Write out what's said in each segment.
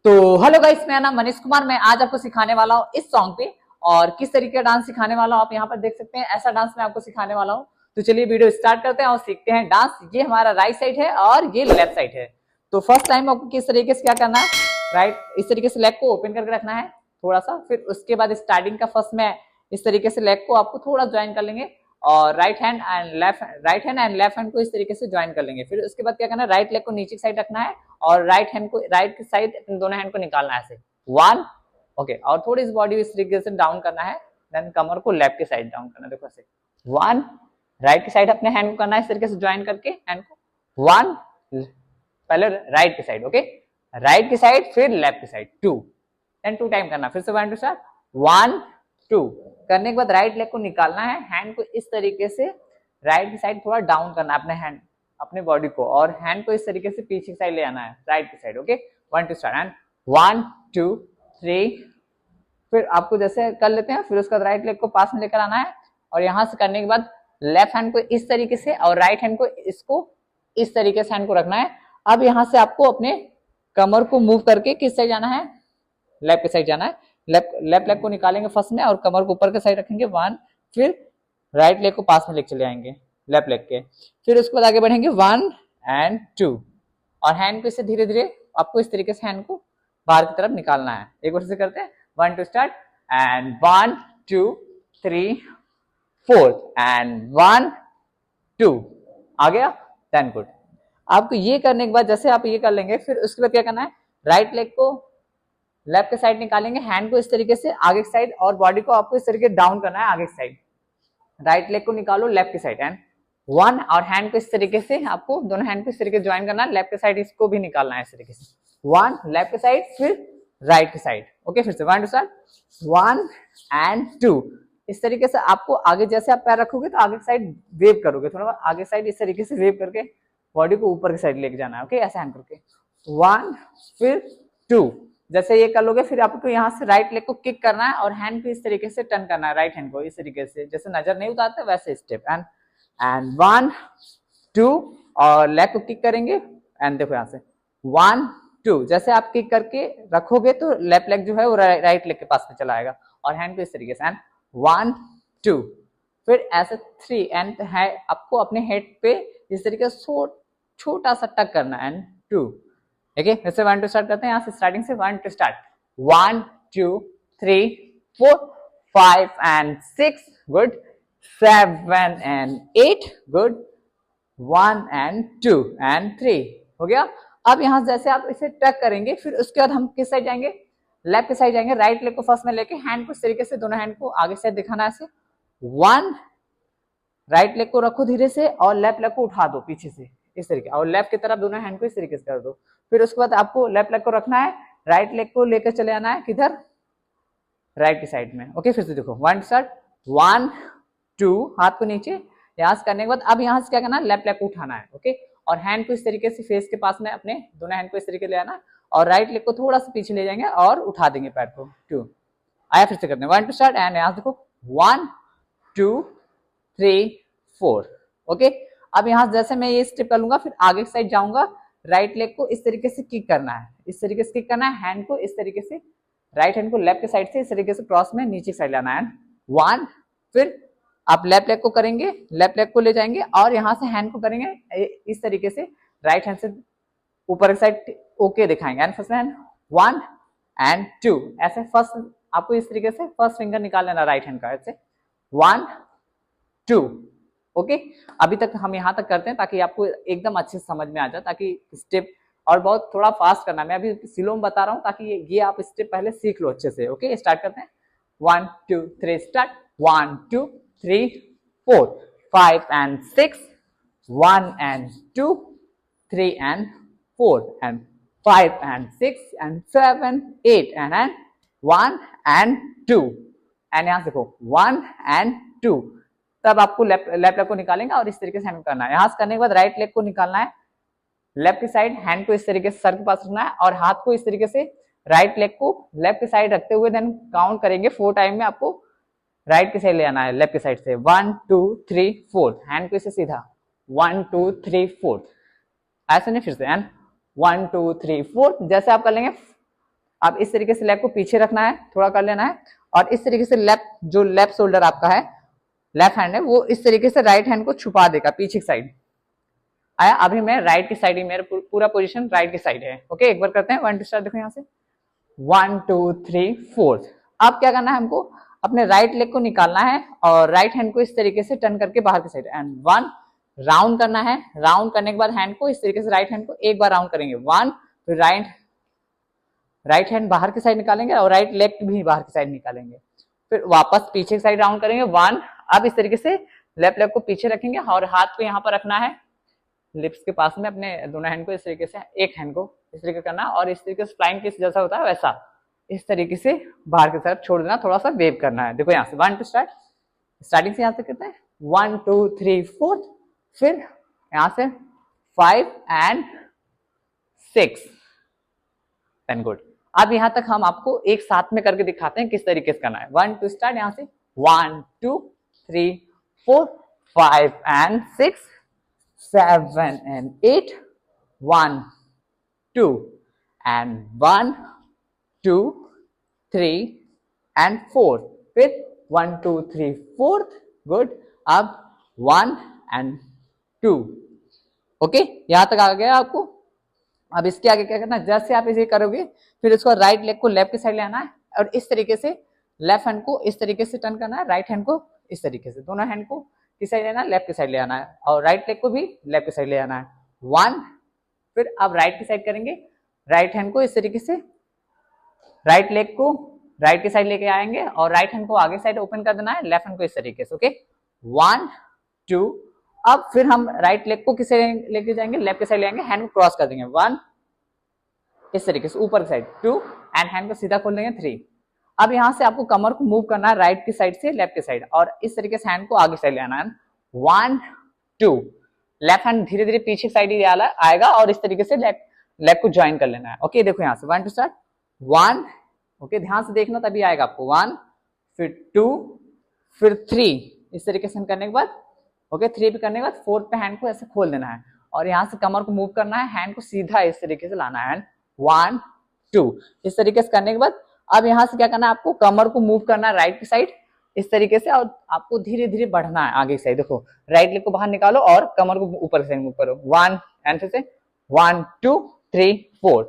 तो hello guys, मेरा नाम मनीष कुमार। मैं आज आपको सिखाने वाला हूँ इस सॉन्ग पे और किस तरीके का डांस सिखाने वाला हूँ। आप यहाँ पर देख सकते हैं, ऐसा डांस मैं आपको सिखाने वाला हूँ। तो चलिए वीडियो स्टार्ट करते हैं और सीखते हैं डांस। ये हमारा राइट साइड है और ये लेफ्ट साइड है। तो फर्स्ट टाइम आपको किस तरीके से क्या करना है, राइट इस तरीके से लेग को ओपन करके रखना है थोड़ा सा। फिर उसके बाद स्टार्टिंग का फर्स्ट में इस तरीके से लेग को आपको थोड़ा ज्वाइन कर लेंगे और right hand and left hand को इस तरीके से ज्वाइन कर लेंगे। फिर उसके बाद क्या करना है, राइट लेग को नीचे की साइड रखना है और राइट हैंड को राइट साइड दोनों हैंड को निकालना है ऐसे वन। ओके, और थोड़ी इस बॉडी इस तरीके से डाउन करना है, देन कमर को लेफ्ट की साइड डाउन करना है। देखो ऐसे वन, राइट की साइड अपने हैंड को करना है इस तरीके से ज्वाइन करके हैंड को वन, पहले राइट की साइड, ओके राइट की साइड फिर लेफ्ट की side two, then two time करना। फिर से one two start, one two करने के बाद राइट लेग को निकालना है, हैंड को इस तरीके से राइट की साइड थोड़ा डाउन करना है अपने हैंड अपने बॉडी को, और हैंड को इस तरीके से पीछे की साइड ले आना है राइट की side. Okay one two start and one two three. फिर आपको जैसे कर लेते हैं, फिर उसका राइट लेग को पास में लेकर आना है और यहां से करने के बाद लेफ्ट हैंड को इस तरीके से और राइट हैंड को इसको इस तरीके से हैंड को रखना है। अब यहां से आपको अपने कमर को मूव करके किस साइड जाना है, लेफ्ट की साइड जाना है। लेफ्ट लेग को निकालेंगे फर्स्ट में और कमर को ऊपर के साइड रखेंगे वन, फिर राइट लेग को पास में लेके चले आएंगे लेफ्ट लेग के। फिर उसके बाद आगे बढ़ेंगे वन एंड टू और हैंड को इससे धीरे धीरे आपको इस तरीके से हैंड को बाहर की तरफ निकालना है। एक बार से करते हैं, one two start and one two three four and one two, आ गया, देन गुड। आपको ये करने के बाद जैसे आप ये कर लेंगे, फिर उसके बाद क्या करना है, राइट लेग को लेफ्ट के साइड निकालेंगे, हैंड को इस तरीके से आगे की साइड और बॉडी को आपको इस तरीके डाउन करना है आगे की साइड। राइट लेग को निकालो लेफ्ट की साइड एंड वन, और हैंड को इस तरीके से आपको दोनों हैंड को इस तरीके से ज्वाइन करना है, लेफ्ट की साइड इसको भी निकालना है इस तरीके से वन लेफ्ट की साइड फिर राइट की साइड। ओके फिर से one two start, one and two. इस तरीके से आपको आगे जैसे आप पैर रखोगे तो आगे की साइड वेव करोगे, थोड़ा आगे साइड इस तरीके से वेव करके बॉडी को ऊपर की साइड लेके जाना है। ओके ऐसे हैंड करके वन फिर टू, जैसे ये कर लोगे फिर आपको यहाँ से राइट लेग को किक करना है और हैंड को इस तरीके से टर्न करना है, राइट हैंड को इस तरीके से जैसे नजर नहीं उतारते वैसे स्टेप एंड वन टू, और लेग को किक करेंगे एंड देखो यहाँ से वन टू। जैसे आप किक करके रखोगे तो लेफ्ट लेग जो है वो राइट लेग के पास में चला आएगा और हैंड को इस तरीके से एंड वन टू, फिर ऐसे थ्री एंड है आपको अपने हेड पे इस तरीके से छोटा सा टक करना एंड टू। ओके फिर से वन टू स्टार्ट करते हैं, यहाँ से स्टार्टिंग से one two start, one two three four five and six, good, seven and eight, good, one and two and three, हो गया। अब यहाँ जैसे आप इसे टक करेंगे, फिर उसके बाद हम किस साइड जाएंगे, लेफ्ट की साइड जाएंगे। राइट लेग को फर्स्ट में लेके हैंड को इस तरीके से दोनों हैंड को आगे साइड दिखाना है ऐसे वन, राइट लेग को रखो धीरे से और लेफ्ट लेग को उठा दो पीछे से इस तरीके, और लेफ्ट की तरफ दोनों हैंड को इस तरीके से कर दो। फिर उसके बाद आपको लेफ्ट लेग को रखना है, राइट लेग को लेकर चले आना है किधर, राइट की साइड में। ओके फिर से देखो वन स्टार्ट, वन टू, हाथ को नीचे, यहाँ से करने के बाद अब यहाँ से क्या करना है, लेफ्ट लेग को उठाना है। ओके और हैंड को इस तरीके से फेस के पास में अपने दोनों हैंड को इस तरीके ले आना और राइट लेग को थोड़ा सा पीछे ले जाएंगे और उठा देंगे पैर को टू। आया फिर से करते हैं, वन टू स्टार्ट एंड यहाँ से देखो one two three four. Okay अब यहाँ जैसे मैं ये स्टेप कर लूंगा, फिर आगे की साइड जाऊंगा, राइट लेग को इस तरीके से किक करना है, इस तरीके से किक करना है, हैंड को इस तरीके से राइट हैंड को लेफ्ट की साइड से इस तरीके से क्रॉस में नीचे साइड लाना है वन। फिर आप लेफ्ट लेग को करेंगे, लेफ्ट लेग को ले जाएंगे और यहाँ से हैंड को करेंगे इस तरीके से राइट हैंड से ऊपर की साइड ओके दिखाएंगे and first hand one and two, ऐसे फर्स्ट आपको इस तरीके से फर्स्ट फिंगर निकाल लेना राइट हैंड का, ऐसे वन टू। ओके अभी तक हम यहाँ तक करते हैं ताकि आपको एकदम अच्छे से समझ में आ जाए, ताकि स्टेप और बहुत थोड़ा फास्ट करना है, मैं अभी स्लो में बता रहा हूँ ताकि ये आप स्टेप पहले सीख लो अच्छे से। ओके स्टार्ट करते हैं, one two three start, one two three four five and six, one and two three and four and five and six and seven eight and one and two, and यहाँ से देखो one and to. तब आपको left leg को निकालेंगे और इस तरीके से हैंड करना है। यहाँ से करने के बाद राइट लेग को निकालना है लेफ्ट की साइड, हैंड को इस तरीके से सर के पास रखना है और हाथ को इस तरीके से राइट लेग को लेफ्ट की साइड रखते हुए देन काउंट करेंगे फोर टाइम में आपको राइट की साइड ले आना है लेफ्ट की साइड से one two three four, hand को इसे सीधा वन टू थ्री फोर, ऐसे नहीं फिर से and one two three four. जैसे आप कर लेंगे अब इस तरीके से लेग को पीछे रखना है, थोड़ा कर लेना है, और इस तरीके से लेफ्ट शोल्डर आपका है, लेफ्ट हैंड है, वो इस तरीके से राइट हैंड को छुपा देगा पीछे की साइड। आया, अभी मैं राइट की साइड ही, मेरा पूरा पोजीशन राइट की साइड है। ओके, एक बार करते हैं 1 2 स्टार्ट। देखो यहाँ से 1 2 3 4। अब क्या करना है हमको, अपने राइट लेग को निकालना है और राइट हैंड को इस तरीके से टर्न करके बाहर की साइड, एंड 1 राउंड करना है। राउंड करने के बाद हैंड को इस तरीके से राइट हैंड को एक बार राउंड करेंगे 1, फिर राइट हैंड बाहर की साइड निकालेंगे और राइट लेग भी बाहर की साइड निकालेंगे, फिर वापस पीछे की साइड राउंड करेंगे 1। अब इस तरीके से लेफ्ट लेग को पीछे रखेंगे और हाथ को यहाँ पर रखना है लिप्स के पास में, अपने दोनों हैंड को इस तरीके से, एक हैंड को इस तरीके करना, और इस तरीके से फ्लाइंग किस जैसा होता है वैसा इस तरीके से बाहर की तरफ छोड़ देना, थोड़ा सा वेव करना है। देखो यहाँ से 1 2 स्टार्ट, स्टार्टिंग से यहाँ से करते हैं 1 2 3 4, फिर यहाँ से 5 एंड 6, देन गुड। अब यहाँ तक हम आपको एक साथ में करके दिखाते हैं किस तरीके से करना है। 1 2 स्टार्ट, यहाँ से 1 2 3 4 5 एंड 6 7 and 8, 1 2 and 1 2 3 and 4, फिर 1 2 3 4, गुड। अब 1 and 2, ओके, यहां तक आ गया आपको। अब इसके आगे क्या करना है, जैसे आप इसे करोगे फिर इसको राइट लेग को लेफ्ट की साइड ले आना है और इस तरीके से लेफ्ट हैंड को इस तरीके से टर्न करना है, राइट हैंड को इस तरीके से, दोनों हैंड को किस साइड लेना है, लेफ्ट की साइड ले आना है, और राइट लेग को भी लेफ्ट की साइड ले आना है 1। फिर अब राइट की साइड करेंगे, राइट हैंड को इस तरीके से राइट लेग को राइट की साइड लेके आएंगे और राइट हैंड को आगे साइड ओपन कर देना है, लेफ्ट हैंड को इस तरीके से। ओके 1 2। अब फिर हम राइट लेग को किसे लेके जाएंगे, लेफ्ट की साइड ले आएंगे, हैंड को क्रॉस कर देंगे 1 इस तरीके से ऊपर की साइड, 2 एंड हैंड को सीधा खोल देंगे 3। अब यहाँ से आपको कमर को मूव करना है राइट की साइड से लेफ्ट की साइड और इस तरीके से हैंड को आगे साइड ले आना है 1 2। लेफ्ट हैंड धीरे धीरे पीछे साइड ही आएगा और इस तरीके से लेग को ज्वाइन कर लेना है। ओके देखो यहाँ से 1 2 स्टार्ट 1, ओके ध्यान से देखना तभी आएगा आपको 1, फिर 2, फिर 3 इस तरीके से करने के बाद, ओके 3 पे करने के बाद 4 पे हैंड को ऐसे खोल देना है और यहाँ से कमर को मूव करना है, हैंड को सीधा इस तरीके से लाना है 1 2 इस तरीके से करने के बाद अब यहाँ से क्या करना है, आपको कमर को मूव करना है राइट की साइड इस तरीके से और आपको धीरे धीरे बढ़ना है आगे की साइड। देखो राइट लेग को बाहर निकालो और कमर को ऊपर की साइड मूव करो 1 एंड फिर से 1 2 3 4।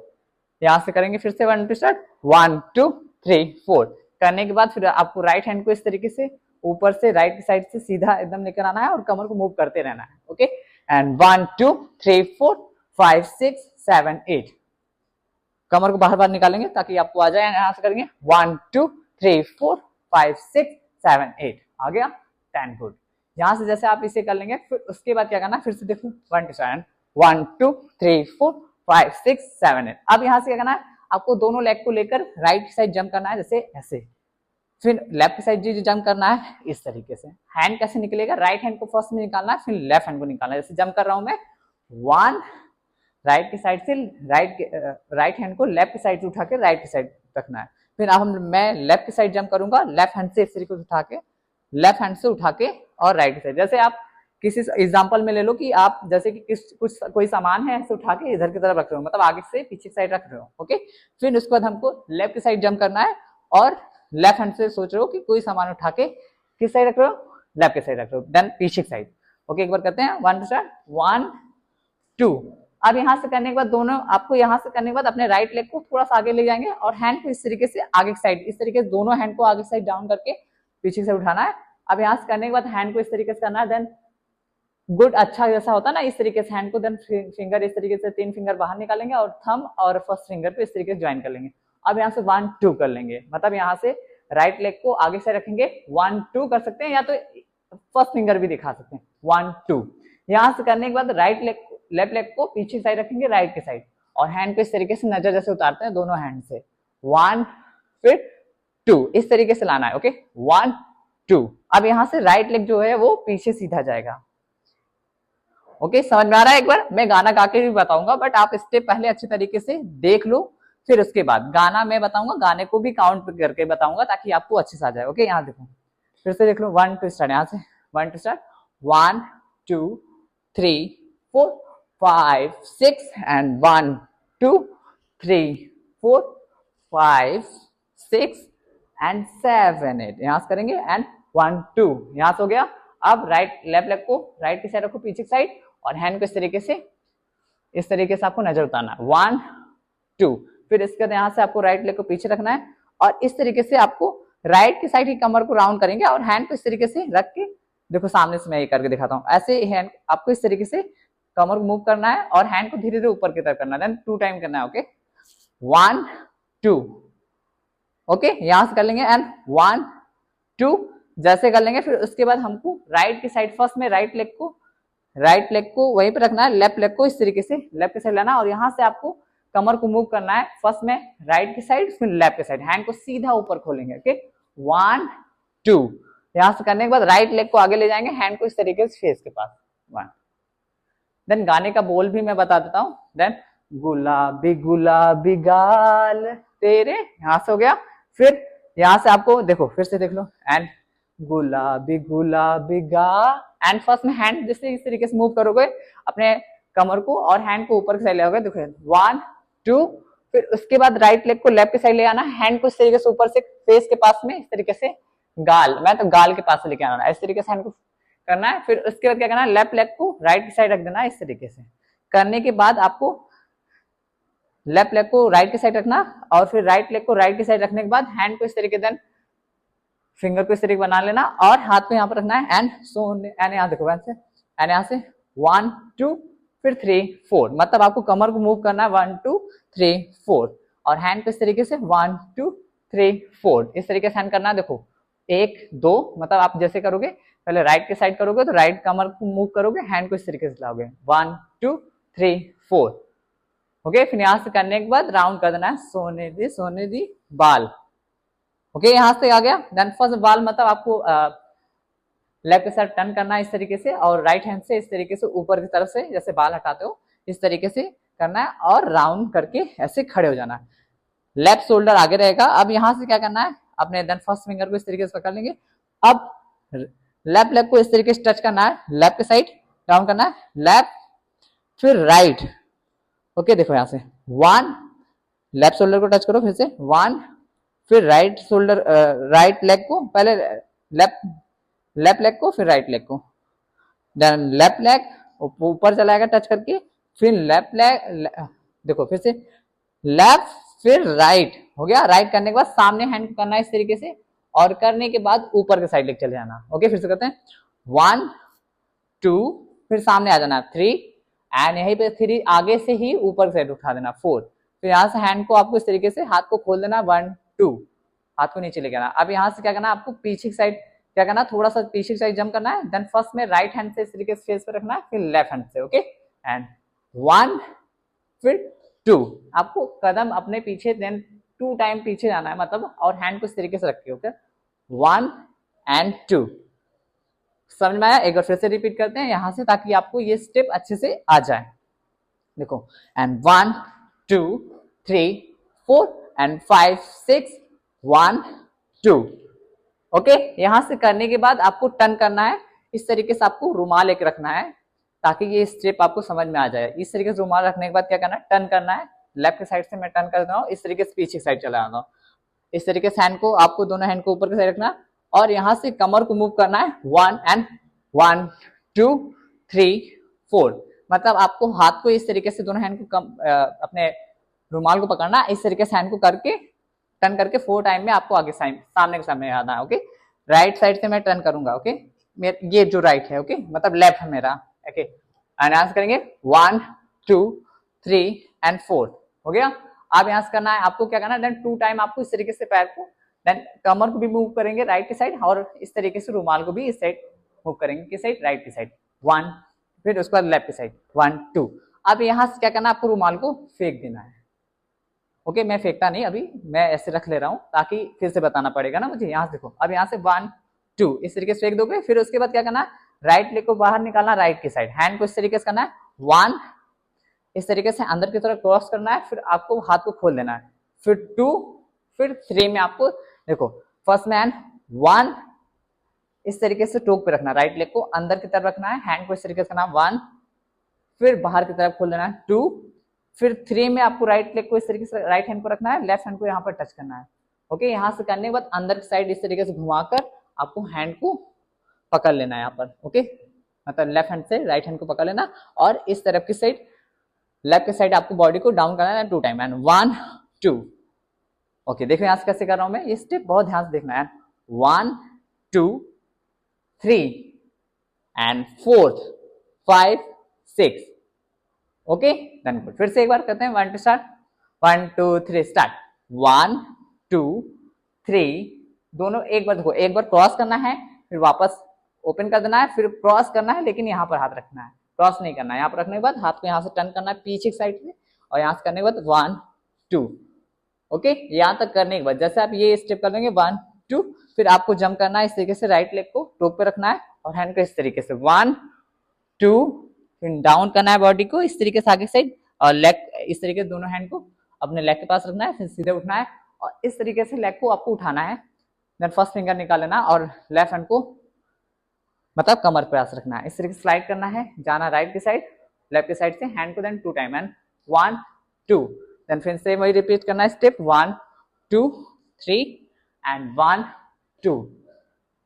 यहाँ से करेंगे फिर से 1 2 स्टार्ट 1 2 3 4 करने के बाद फिर आपको राइट हैंड को इस तरीके से ऊपर से राइट की साइड से सीधा एकदम लेकर आना है और कमर को मूव करते रहना है। ओके एंड 1 2 3 4 5 6 7 8 कमर को बाहर निकालेंगे ताकि आपको आ जाए। यहाँ से करेंगे 1 2 3 4 5 6 7 8 आ गया 10 गुड। यहाँ से जैसे आप इसे कर लेंगे फिर उसके बाद क्या करना है, फिर से देखो 1 2 3 4 5 6 7 8। अब यहाँ से क्या करना है, आपको दोनों लेग को लेकर राइट साइड जंप करना है जैसे ऐसे, फिर लेफ्ट साइड जी जंप करना है इस तरीके से। हैंड कैसे निकलेगा, राइट हैंड को फर्स्ट में निकालना है फिर लेफ्ट हैंड को निकालना है। जैसे जंप कर रहा हूं मैं 1 राइट की साइड से राइट हैंड को लेफ्ट की साइड से उठा के राइट की साइड रखना है, फिर अब मैं लेफ्ट की साइड जंप करूंगा लेफ्ट हैंड से इस तरीके से उठा के लेफ्ट हैंड से उठा के और राइट की साइड। जैसे आप किसी एग्जांपल में ले लो कि आप जैसे कि कोई सामान है ऐसे उठा के इधर की तरफ रख रहे हो, मतलब आगे से पीछे की साइड रख रहे हो। ओके फिर उसके बाद हमको लेफ्ट की साइड जंप करना है और लेफ्ट हैंड से सोच रहे हो कि कोई सामान उठा के किस साइड रख रहे हो, लेफ्ट की साइड रख रहे हो, देन पीछे की साइड। ओके एक बार करते हैं 1 स्टार्ट 1 2। अब यहाँ से करने के बाद दोनों आपको यहाँ से करने के बाद अपने राइट लेग को थोड़ा सा आगे ले जाएंगे और हैंड को इस तरीके से आगे की साइड, इस तरीके से दोनों हैंड को आगे साइड डाउन करके पीछे से उठाना है। अब यहाँ से करने के बाद हैंड को इस तरीके से करना है, देन गुड अच्छा जैसा होता है ना इस तरीके से हैंड को, देन फिंगर इस तरीके से 3 फिंगर बाहर निकालेंगे और थंब और फर्स्ट फिंगर पे इस तरीके से ज्वाइन कर लेंगे। अब यहाँ से 1 2 कर लेंगे, मतलब यहाँ से राइट लेग को आगे से रखेंगे 1 2 कर सकते हैं या तो फर्स्ट फिंगर भी दिखा सकते हैं 1 2। यहाँ से करने के बाद लेफ्ट लेग को पीछे साइड रखेंगे राइट की साइड और हैंड को इस तरीके से नजर जैसे उतारते हैं दोनों हैंड से 1 फिर 2 इस तरीके से लाना है। ओके 1 2। अब यहाँ से राइट लेग जो है वो पीछे सीधा जाएगा। ओके समझ में आ रहा है? एक बार मैं गाना गा के भी बताऊंगा बट आप स्टेप पहले अच्छे तरीके से देख लो, फिर उसके बाद गाना मैं बताऊंगा, गाने को भी काउंट करके बताऊंगा ताकि आपको अच्छे से आ जाए। ओके यहाँ देखो फिर से देख लो 1 2 स्टार्ट, यहाँ से 1 2 स्टार्ट 1 2 3 4 5 6 and 1 2 3 4 5 6 एंड 7 8, यहां से करेंगे एंड 1 2, यहां से हो गया। अब राइट लेफ्ट लेग को राइट की साइड रखो पीछे की साइड, और हैंड को इस तरीके से आपको नजर उतारना है 1 2। फिर इसके बाद यहाँ से आपको राइट लेग को पीछे रखना है, और इस तरीके से आपको राइट की साइड की कमर को राउंड करेंगे, और हैंड को इस तरीके से रख के, देखो सामने से मैं ये करके दिखाता हूँ, ऐसे हैंड आपको इस तरीके से कमर को मूव करना है, और हैंड को धीरे धीरे ऊपर की तरफ करना है, देन 2 टाइम करना है। ओके 1 2, ओके यहां से कर लेंगे एंड 1 2, जैसे कर लेंगे। फिर उसके बाद हमको राइट की साइड, फर्स्ट में राइट लेग को वहीं पे रखना है, लेफ्ट लेग को इस तरीके से लेफ्ट की साइड लाना है, और यहाँ से आपको कमर को मूव करना है, फर्स्ट में राइट की साइड फिर लेफ्ट की साइड, हैंड को सीधा ऊपर खोलेंगे। ओके 1 2, यहां से करने के बाद राइट लेग को आगे ले जाएंगे, हैंड को इस तरीके से फेस के पास 1। देन गाने का बोल भी मैं बता देता हूँ। देन गुलाबी गुलाबी गाल तेरे, यहां से हो गया। फिर यहां से आपको देखो, फिर से देख लो, एंड गुलाबी गुलाबी गाल, एंड फर्स्ट में हैंड जैसे इस तरीके से मूव करोगे अपने कमर को, और हैंड को ऊपर की साइड ले आओगे, देखो 1 2। फिर उसके बाद राइट लेग को लेफ्ट की साइड ले आना, हैंड को इस तरीके से ऊपर से फेस के पास में इस तरीके से, गाल मैं तो गाल के पास से लेके आना, इस तरीके से हैंड को करना है। फिर उसके बाद क्या करना है, लेफ्ट लेग को राइट की साइड रख देना है इस तरीके से। करने के बाद आपको लेफ्ट लेग को राइट की साइड रखना, और फिर राइट लेग को राइट की साइड रखने के बाद हैंड को इस तरीके, देन फिंगर को इस तरीके बना लेना, और हाथ को यहाँ पर रखना है, एंड एंड यहाँ देखो वैसे, एंड यहाँ से 1 2 फिर 3 4, मतलब आपको कमर को मूव करना है 1 2 3 4, और हैंड को इस तरीके से 1 2 3 4, इस तरीके से हैंड करना है। देखो 1 2, मतलब आप जैसे करोगे, पहले राइट की साइड करोगे तो राइट कमर को मूव करोगे, हैंड को इस तरीके से लाओगे 1 2 3 4। ओके फिर यहां से करने के बाद राउंड कर देना है, सोने दी बाल। ओके यहां से आ गया। देन फर्स्ट बाल, मतलब आपको लेफ्ट के साइड टर्न करना है इस तरीके से, और राइट हैंड से इस तरीके से ऊपर की तरफ से जैसे बाल हटाते हो इस तरीके से करना है, और राउंड करके ऐसे खड़े हो जाना है। लेफ्ट शोल्डर आगे रहेगा। अब यहां से क्या करना है, अपने देन फर्स्ट फिंगर को इस तरीके से पकड़ लेंगे। अब लेफ्ट लेग को इस तरीके से टच करना है, लेफ्ट साइड डाउन करना है, लेफ्ट फिर राइट। ओके देखो यहां से 1, लेफ्ट शोल्डर को टच करो फिर से 1, फिर राइट शोल्डर राइट लेग को, पहले लेफ्ट लेग को फिर राइट लेग को, देन लेफ्ट लेग ऊपर चलाएगा टच करके, फिर लेफ्ट लेग, देखो फिर से लेफ्ट फिर राइट, हो गया। राइट करने के बाद सामने हैंड करना है इस तरीके से, और करने के बाद ऊपर के साइड लेके चले जाना। ओके फिर से करते हैं 1 2, फिर सामने आ जाना 3, एंड यहीं पे 3 आगे से ही ऊपर साइड उठा देना 4। फिर यहाँ से हैंड को आपको इस तरीके से हाथ को खोल देना 1 2, हाथ को नीचे लेके आना। अब यहाँ से क्या करना, आपको पीछे की साइड क्या करना, थोड़ा सा पीछे की साइड जंप करना है। देन फर्स्ट में राइट हैंड से इस तरीके से फेस पे रखना है, फिर लेफ्ट हैंड से। ओके एंड 1 फिर 2, आपको कदम अपने पीछे, देन 2 टाइम पीछे जाना है मतलब, और हैंड को इस तरीके से रखिए। ओके 1 एंड 2, समझ में आया? एक बार फिर से रिपीट करते हैं यहां से, ताकि आपको ये स्टेप अच्छे से आ जाए। देखो एंड 1 2 3 4 एंड 5 6 1 2। ओके यहां से करने के बाद आपको टर्न करना है इस तरीके से, आपको रुमाल एक रखना है ताकि ये स्टेप आपको समझ में आ जाए। इस तरीके से रुमाल रखने के बाद क्या करना है, टर्न करना है। लेफ्ट साइड से मैं टर्न कर रहा हूँ, इस तरीके से पीछे साइड चला जाता हूँ। इस तरीके से हैंड को, आपको दोनों हैंड को ऊपर की साइड रखना, और यहां से कमर को मूव करना है 1 2 3 4, मतलब आपको हाथ को इस तरीके से दोनों हैंड को अपने रुमाल को पकड़ना, इस तरीके से हैंड को करके टर्न करके 4 टाइम में आपको आगे सामने के सामने आना है। ओके राइट साइड से मैं टर्न करूंगा। ओके ये जो राइट है, ओके मतलब लेफ्ट है मेरा। ओके एनाउंस करेंगे 1 2 3 एंड 4, हो गया। अब यहां से करना है आपको, क्या करना है, देन 2 टाइम आपको इस तरीके से पैर को, देन कमर को भी मूव करेंगे राइट की साइड, और इस तरीके से रुमाल को भी इस साइड मूव करेंगे, किस साइड, राइट की साइड 1, फिर उसके बाद लेफ्ट की साइड 1 2। अब यहां से क्या करना है, आपको रुमाल को फेंक देना है। ओके मैं फेंकता नहीं अभी, मैं ऐसे रख ले रहा हूं ताकि फिर से बताना पड़ेगा ना मुझे। यहां से देखो, अब यहां से 1 2 इस तरीके से फेंक दोगे। फिर उसके बाद क्या करना है, राइट लेग को बाहर निकालना राइट की साइड, हैंड को इस तरीके से करना है 1, इस तरीके से अंदर की तरफ क्रॉस करना है, फिर आपको हाथ को खोल देना है, फिर 2, फिर 3 में आपको देखो फर्स्ट में हैंड 1 इस तरीके से टोक पे रखना, राइट लेग को अंदर की तरफ रखना है, हैंड को इस तरीके से करना 1, फिर बाहर की तरफ खोल देना है 2, फिर 3 में आपको राइट लेग को इस तरीके से राइट हैंड को रखना है, लेफ्ट हैंड को यहाँ पर टच करना है। ओके, यहाँ से करने के बाद अंदर की साइड इस तरीके से घुमाकर आपको हैंड को पकड़ लेना है यहाँ पर। ओके, मतलब लेफ्ट हैंड से राइट हैंड को पकड़ लेना और इस तरफ की साइड लेफ्ट की साइड आपको बॉडी को डाउन करना है 2 टाइम एंड 1 2। ओके, देखो यहाँ से कैसे कर रहा हूं मैं, ये स्टेप बहुत ध्यान से देखना है। 1 2 3 एंड 4 5 6। Okay, done, good. फिर से एक बार करते हैं, 1 2 स्टार्ट, 1 2 3 स्टार्ट, 1 2 3। दोनों एक बार देखो, एक बार क्रॉस करना है फिर वापस ओपन कर देना है, फिर क्रॉस करना है लेकिन यहाँ पर हाथ रखना है, क्रॉस नहीं करना है। यहाँ पर रखने के बाद हाथ को यहाँ से टर्न करना है पीछे की साइड से और यहाँ से करने के बाद 1 2। ओके, यहाँ तक करने के बाद जैसे आप ये स्टेप कर लेंगे 1 2, फिर आपको जंप करना है इस तरीके से, राइट लेग को टोक पे रखना है और हैंड को इस तरीके से 1 2, फिर डाउन करना है बॉडी को इस तरीके से आगे साइड और लेग इस तरीके से दोनों हैंड को अपने लेग के पास रखना है, फिर सीधे उठना है और इस तरीके से लेग को आपको उठाना है। देन फर्स्ट फिंगर निकाल लेना और लेफ्ट हैंड को मतलब कमर पे पास रखना है, इस तरीके से स्लाइड करना है, जाना राइट की साइड लेफ्ट की साइड से, हैंड को देन 2 टाइम एंड 1 2। देन फिर से वही रिपीट करना है स्टेप 1 2 3 एंड 1 2।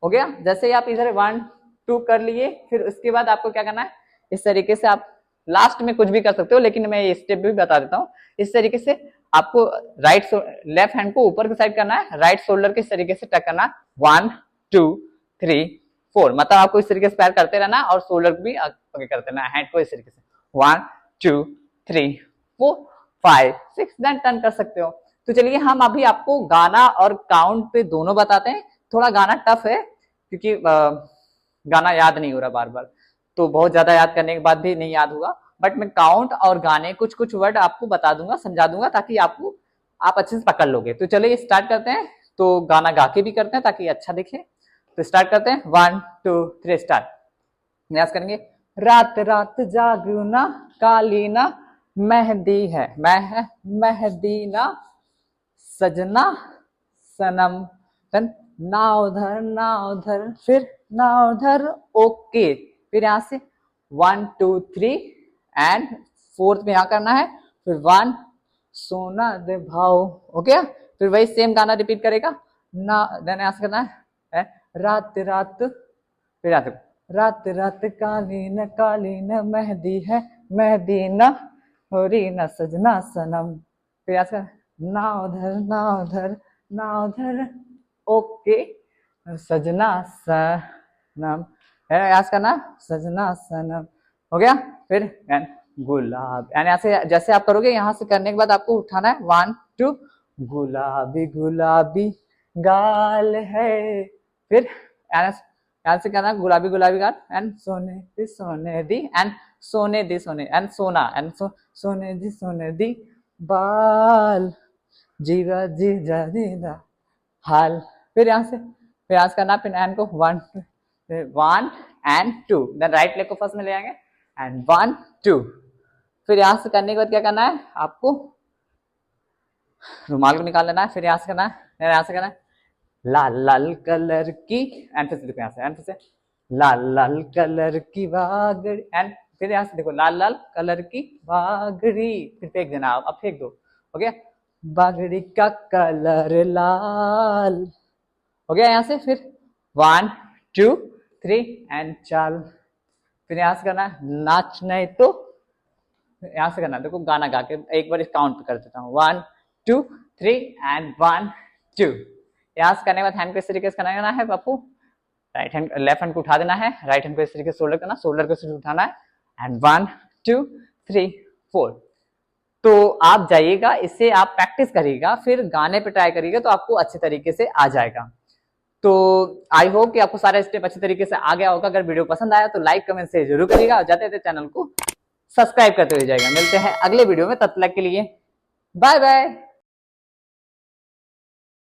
हो गया। जैसे ही आप इधर 1 2 कर लिए, फिर उसके बाद आपको क्या करना है, इस तरीके से आप लास्ट में कुछ भी कर सकते हो लेकिन मैं ये स्टेप भी बता देता हूँ। इस तरीके से आपको लेफ्ट हैंड को ऊपर की साइड करना है, राइट शोल्डर के इस तरीके से टच करना है, 1 2 3 4। मतलब आपको इस तरीके से पैर करते रहना और शोल्डर भी आगे करते रहना, हैंड को इस तरीके से 1 2 3 4 5 6। देन टर्न कर सकते हो। तो चलिए हम अभी आपको गाना और काउंट पे दोनों बताते हैं। थोड़ा गाना टफ है क्योंकि गाना याद नहीं हो रहा बार बार, तो बहुत ज्यादा याद करने के बाद भी नहीं याद होगा, बट मैं काउंट और गाने कुछ कुछ वर्ड आपको बता दूंगा, समझा दूंगा ताकि आप अच्छे से पकड़ लोगे। तो चलिए स्टार्ट करते हैं। तो गाना गा के भी करते हैं ताकि अच्छा दिखे। तो स्टार्ट करते हैं, 1 2 3 स्टार्ट। प्रयास करेंगे। रात रात जागना कालीना मेहंदी है, मेहदीना सजना सनम, ना उधर फिर ना उधर। ओके, फिर यहाँ से 1 2 3 एंड 4th में यहाँ करना है, फिर 1 सोना दे भाव। ओके, फिर वही सेम गाना रिपीट करेगा ना। देन यहाँ से करना है रात रात, फिर यहाँ से रात रात कालीन कालीन मेहंदी है मेहदीना होरी न सजना सनम, फिर यहाँ से ना उधर ओके सजना सनम, यहाँ से करना सजना सनम। हो गया। फिर गुलाब, यानी ऐसे जैसे आप करोगे यहाँ से करने के बाद आपको उठाना है 1 2, गुलाबी गुलाबी गाल है, फिर यहाँ से करना गुलाबी गुलाबी गाल एंड सोने दी एंड सोने दी सोने एंड सोना एंड सोने दी बाल जीवा जीजा जीजा हाल। फिर यहाँ से करना फिर एंड को 1 एंड 2। देन राइट लेग को फर्स्ट में ले आएंगे एंड 1 2। फिर यहाँ से करने के बाद क्या करना है, आपको रुमाल को निकाल लेना है, फिर यहाँ से करना है, यहाँ से करना है लाल लाल कलर की एंड फिर से देखो यहाँ से एंड फिर से लाल लाल कलर की बागड़ी एंड फिर यहाँ से देखो लाल लाल कलर की बागड़ी, फिर फेंक देना, अब फेंक दो। हो गया, बागड़ी का कलर लाल। हो गया। यहाँ से फिर 1 2 3 एंड चाल। फिर यहाँ से करना नाच नहीं तो, यहाँ से करना देखो गाना गा के एक बार काउंट कर देता हूँ 1 2 3 एंड 1 2। यहाँ से करने के बाद हैंड को इस तरीके से करना है बापू, राइट हैंड लेफ्ट हैंड को उठा देना है, राइट हैंड को इस तरीके से शोल्डर करना, शोल्डर को इस तरीके उठाना है एंड 1 2 3 4। तो आप जाइएगा, इससे आप प्रैक्टिस करिएगा, फिर गाने पे ट्राई करिएगा तो आपको अच्छे तरीके से आ जाएगा। तो आई होप कि आपको सारे स्टेप अच्छे तरीके से आ गया होगा। अगर वीडियो पसंद आया तो लाइक कमेंट से जरूर करिएगा और जाते चैनल को सब्सक्राइब करते हुए जाएगा। मिलते हैं अगले वीडियो में, तब तक के लिए बाय बाय।